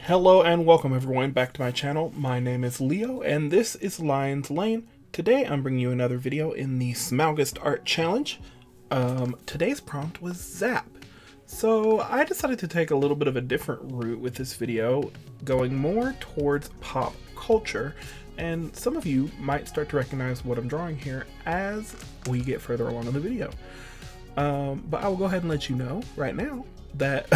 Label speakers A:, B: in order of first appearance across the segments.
A: Hello and welcome everyone back to my channel. My name is Leo and this is Lion's Lane. Today I'm bringing you another video in the Smaugust art challenge. Today's prompt was Zap. So I decided to take a little bit of a different route with this video, going more towards pop culture, and some of you might start to recognize what I'm drawing here as we get further along in the video. But I will go ahead and let you know right now that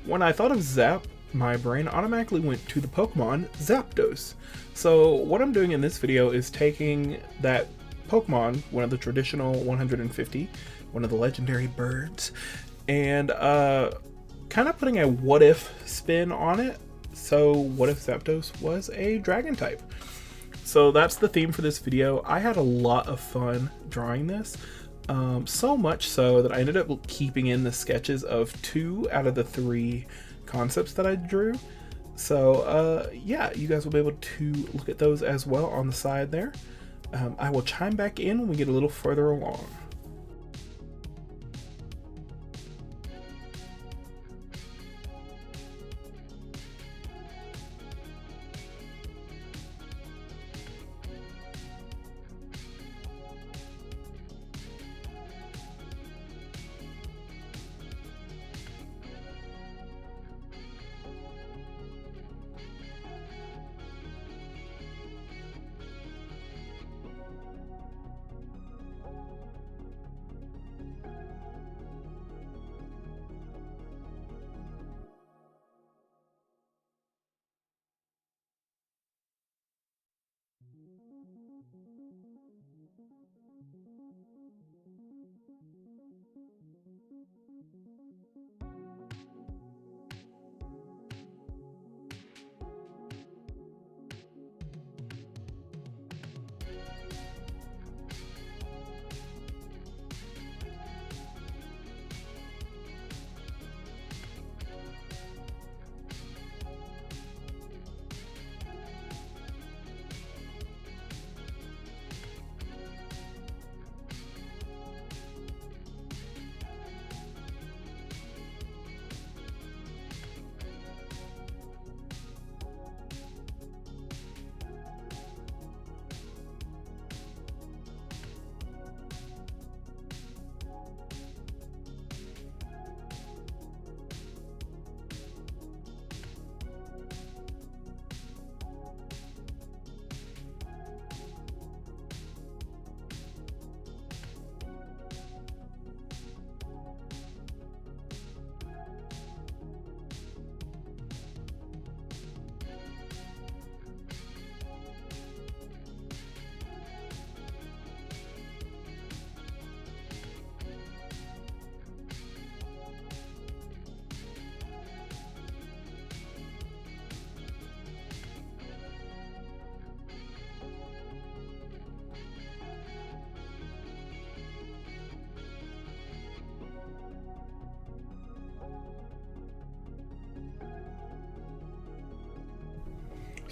A: when I thought of Zap, my brain automatically went to the Pokemon ZAPDOS. So what I'm doing in this video is taking that Pokemon, one of the traditional 150, one of the legendary birds, and kind of putting a what if spin on it. So what if ZAPDOS was a dragon type? So that's the theme for this video. I had a lot of fun drawing this. So much so that I ended up keeping in the sketches of 2 out of the 3 concepts that I drew. So yeah, you guys will be able to look at those as well on the side there. I will chime back in when we get a little further along.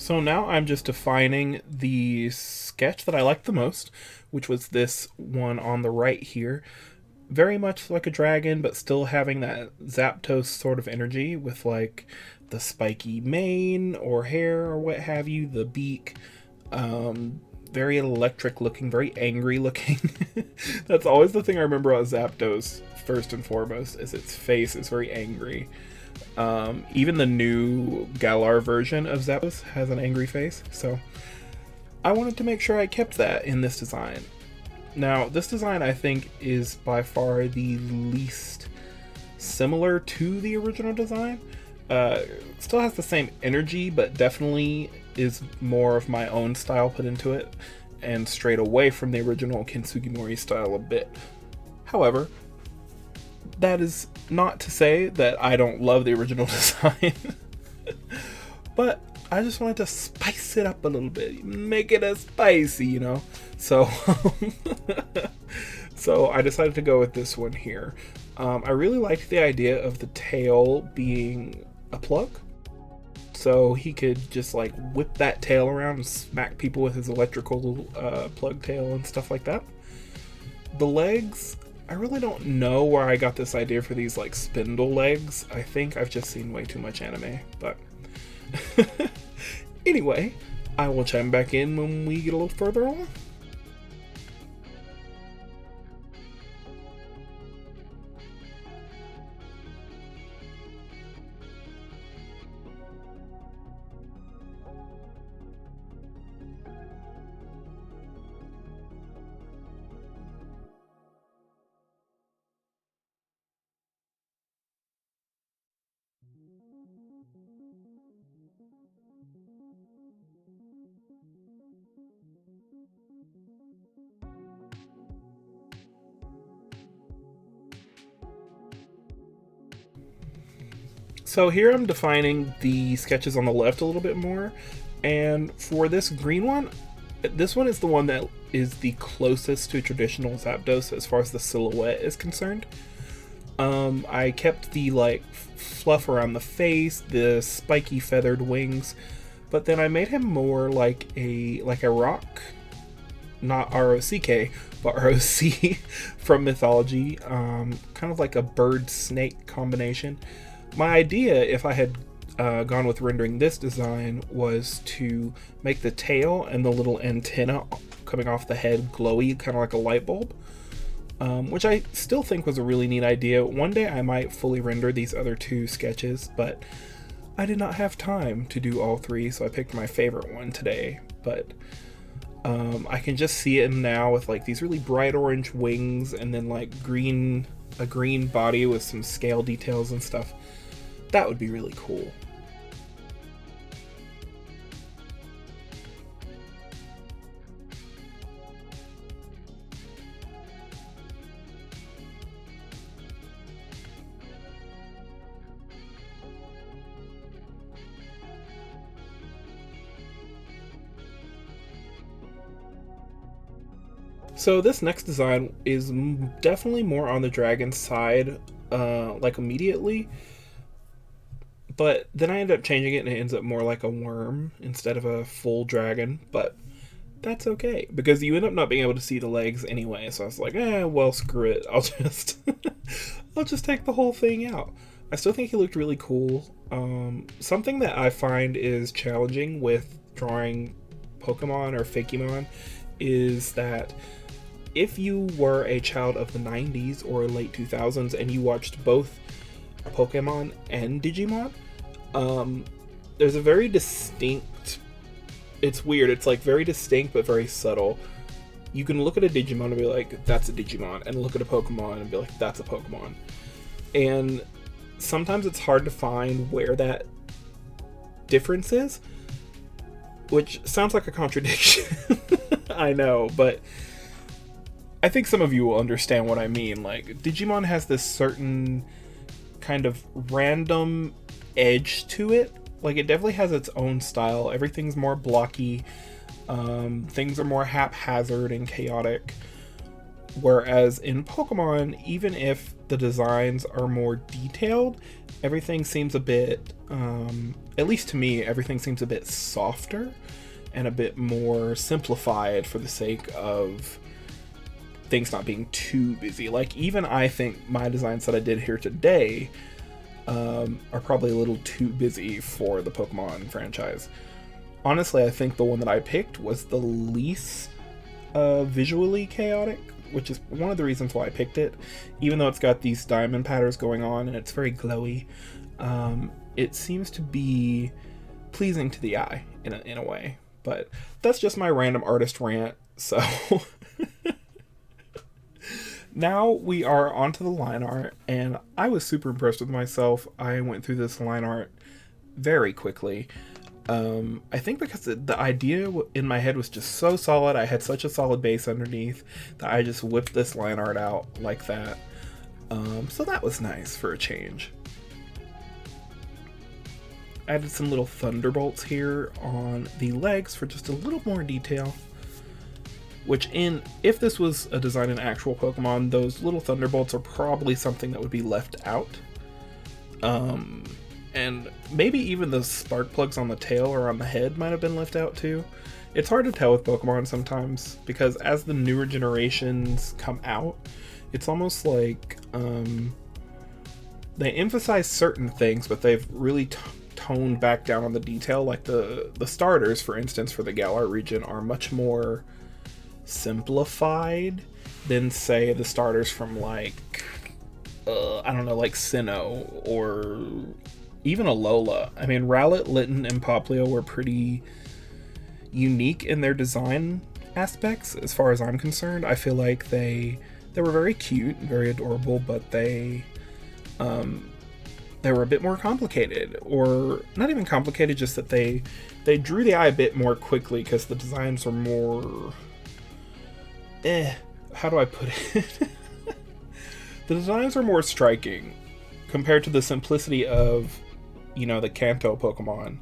A: So now I'm just defining the sketch that I liked the most, which was this one on the right here. Very much like a dragon, but still having that Zapdos sort of energy with like the spiky mane or hair or what have you, the beak. Very electric looking, very angry looking. That's always the thing I remember about Zapdos, first and foremost, is its face is very angry. Even the new Galar version of Zapdos has an angry face, so I wanted to make sure I kept that in this design. Now, this design I think is by far the least similar to the original design. Still has the same energy, but definitely is more of my own style put into it, and strayed away from the original Kintsugi Mori style a bit. However, that is not to say that I don't love the original design, but I just wanted to spice it up a little bit, make it a spicy, you know? So, so I decided to go with this one here. I really liked the idea of the tail being a plug. So he could just like whip that tail around and smack people with his electrical plug tail and stuff like that. The legs, I really don't know where I got this idea for these like spindle legs. I think I've just seen way too much anime, but anyway, I will chime back in when we get a little further along. So here I'm defining the sketches on the left a little bit more, and for this green one, this one is the one that is the closest to traditional ZAPDOS as far as the silhouette is concerned. I kept the like fluff around the face, the spiky feathered wings, but then I made him more like a rock, not R-O-C-K, but R-O-C from mythology, kind of like a bird-snake combination. My idea, if I had gone with rendering this design, was to make the tail and the little antenna coming off the head glowy, kind of like a light bulb, which I still think was a really neat idea. One day I might fully render these other two sketches, but I did not have time to do all three, so I picked my favorite one today. But I can just see it now with like these really bright orange wings and then like a green body with some scale details and stuff. That would be really cool. So this next design is definitely more on the dragon side, like immediately. But then I end up changing it and it ends up more like a worm instead of a full dragon. But that's okay, because you end up not being able to see the legs anyway. So I was like, well, screw it. I'll just take the whole thing out. I still think he looked really cool. Something that I find is challenging with drawing Pokemon or Fakemon is that if you were a child of the 90s or late 2000s and you watched both Pokemon and Digimon, there's a very distinct, it's weird, it's like very distinct but very subtle. You can look at a Digimon and be like, that's a Digimon, and look at a Pokemon and be like, that's a Pokemon. And sometimes it's hard to find where that difference is, which sounds like a contradiction. I know, but I think some of you will understand what I mean. Like, Digimon has this certain kind of random edge to it. Like, it definitely has its own style. Everything's more blocky. Things are more haphazard and chaotic. Whereas in Pokemon, even if the designs are more detailed, everything seems a bit, at least to me, everything seems a bit softer and a bit more simplified for the sake of things not being too busy. Like, even I think my designs that I did here today are probably a little too busy for the Pokemon franchise. Honestly, I think the one that I picked was the least visually chaotic, which is one of the reasons why I picked it. Even though it's got these diamond patterns going on and it's very glowy, it seems to be pleasing to the eye in a way. But that's just my random artist rant, so now we are onto the line art, and I was super impressed with myself. I went through this line art very quickly. I think because the idea in my head was just so solid, I had such a solid base underneath, that I just whipped this line art out like that. So that was nice for a change. Added some little thunderbolts here on the legs for just a little more detail. Which, if this was a design in actual Pokemon, those little thunderbolts are probably something that would be left out. And maybe even the spark plugs on the tail or on the head might have been left out too. It's hard to tell with Pokemon sometimes, because as the newer generations come out, It's almost like they emphasize certain things, but they've really toned back down on the detail. Like the starters, for instance, for the Galar region are much more simplified than, say, the starters from like I don't know, like Sinnoh or even Alola. I mean, Rowlet, Litten, and Popplio were pretty unique in their design aspects as far as I'm concerned. I feel like they were very cute, very adorable, but they were a bit more complicated, or not even complicated, just that they drew the eye a bit more quickly because the designs were more how do I put it? The designs are more striking compared to the simplicity of, you know, the Kanto Pokemon.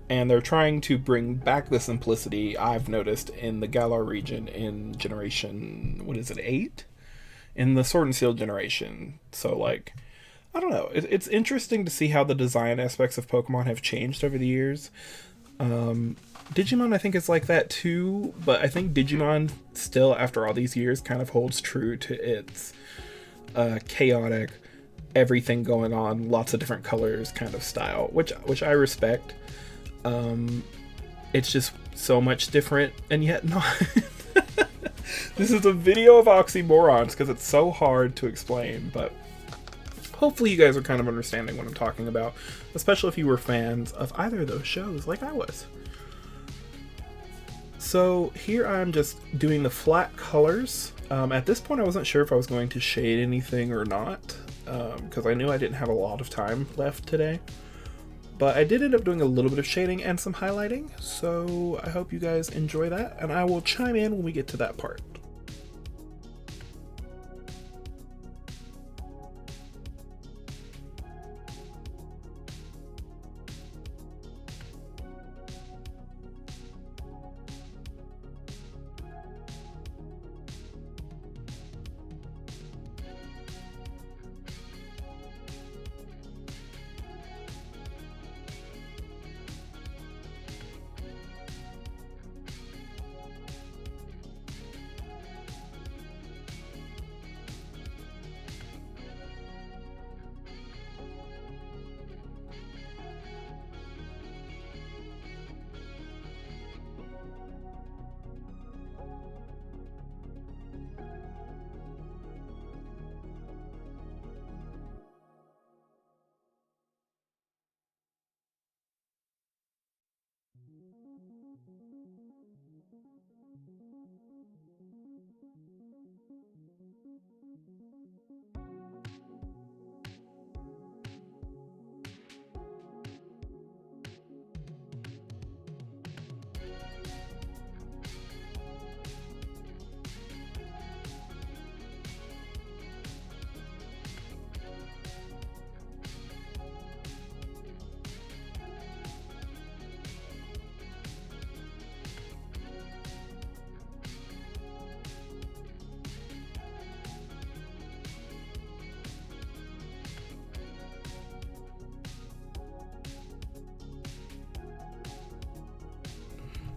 A: And they're trying to bring back the simplicity I've noticed in the Galar region in generation, what is it, 8? In the Sword and Shield generation. So, like, I don't know. It's interesting to see how the design aspects of Pokemon have changed over the years. Digimon, I think, is like that too, but I think Digimon still, after all these years, kind of holds true to its chaotic, everything going on, lots of different colors kind of style, which I respect. It's just so much different, and yet not. This is a video of oxymorons because it's so hard to explain, but hopefully you guys are kind of understanding what I'm talking about, especially if you were fans of either of those shows like I was. So here I'm just doing the flat colors. At this point I wasn't sure if I was going to shade anything or not, because I knew I didn't have a lot of time left today. But I did end up doing a little bit of shading and some highlighting, so I hope you guys enjoy that, and I will chime in when we get to that part.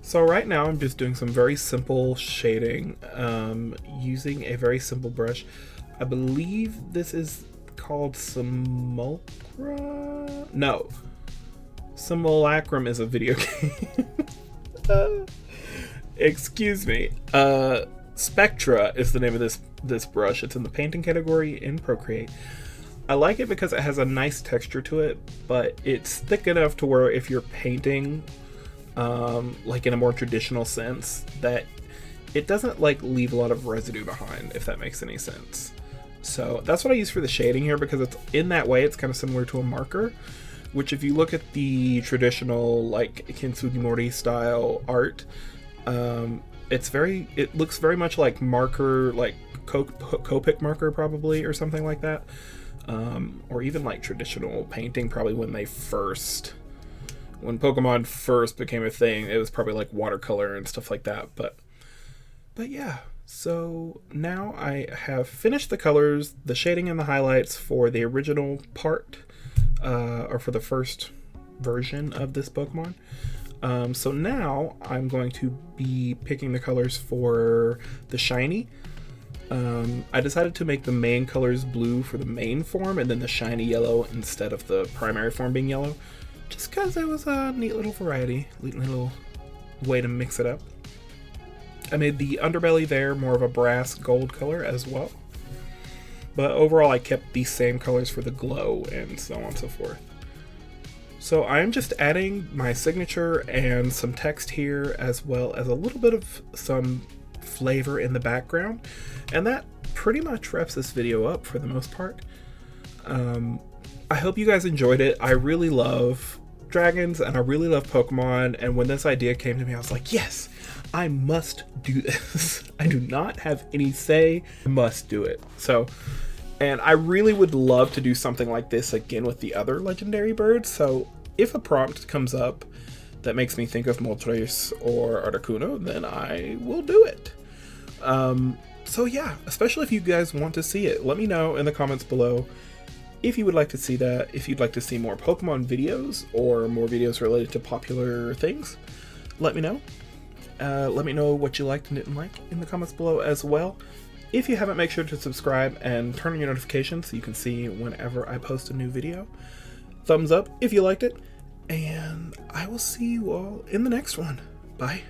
A: So right now I'm just doing some very simple shading, using a very simple brush. I believe this is called Simulacra? No. Simulacrum is a video game. Excuse me. Spectra is the name of this brush. It's in the painting category in Procreate. I like it because it has a nice texture to it, but it's thick enough to where if you're painting like in a more traditional sense, that it doesn't like leave a lot of residue behind, if that makes any sense. So that's what I use for the shading here, because it's in that way it's kind of similar to a marker, which if you look at the traditional like Kintsugi Mori style art, it looks very much like marker, like Copic marker probably, or something like that, or even like traditional painting probably when Pokemon first became a thing. It was probably like watercolor and stuff like that, but yeah. So now I have finished the colors, the shading and the highlights for the original part, or for the first version of this Pokemon. So now I'm going to be picking the colors for the shiny. I decided to make the main colors blue for the main form and then the shiny yellow instead of the primary form being yellow, just because it was a neat little variety, neat little way to mix it up. I made the underbelly there more of a brass gold color as well, but overall I kept the same colors for the glow and so on and so forth. So I'm just adding my signature and some text here, as well as a little bit of some flavor in the background, and that pretty much wraps this video up for the most part. I hope you guys enjoyed it. I really love dragons and I really love Pokemon, and when this idea came to me I was like, yes, I must do this. I do not have any say, I must do it. So, and I really would love to do something like this again with the other legendary birds, so if a prompt comes up that makes me think of Moltres or Articuno, then I will do it. So yeah, especially if you guys want to see it, let me know in the comments below if you would like to see that, if you'd like to see more Pokemon videos or more videos related to popular things. Let me know. Let me know what you liked and didn't like in the comments below as well. If you haven't, make sure to subscribe and turn on your notifications so you can see whenever I post a new video. Thumbs up if you liked it, and I will see you all in the next one. Bye.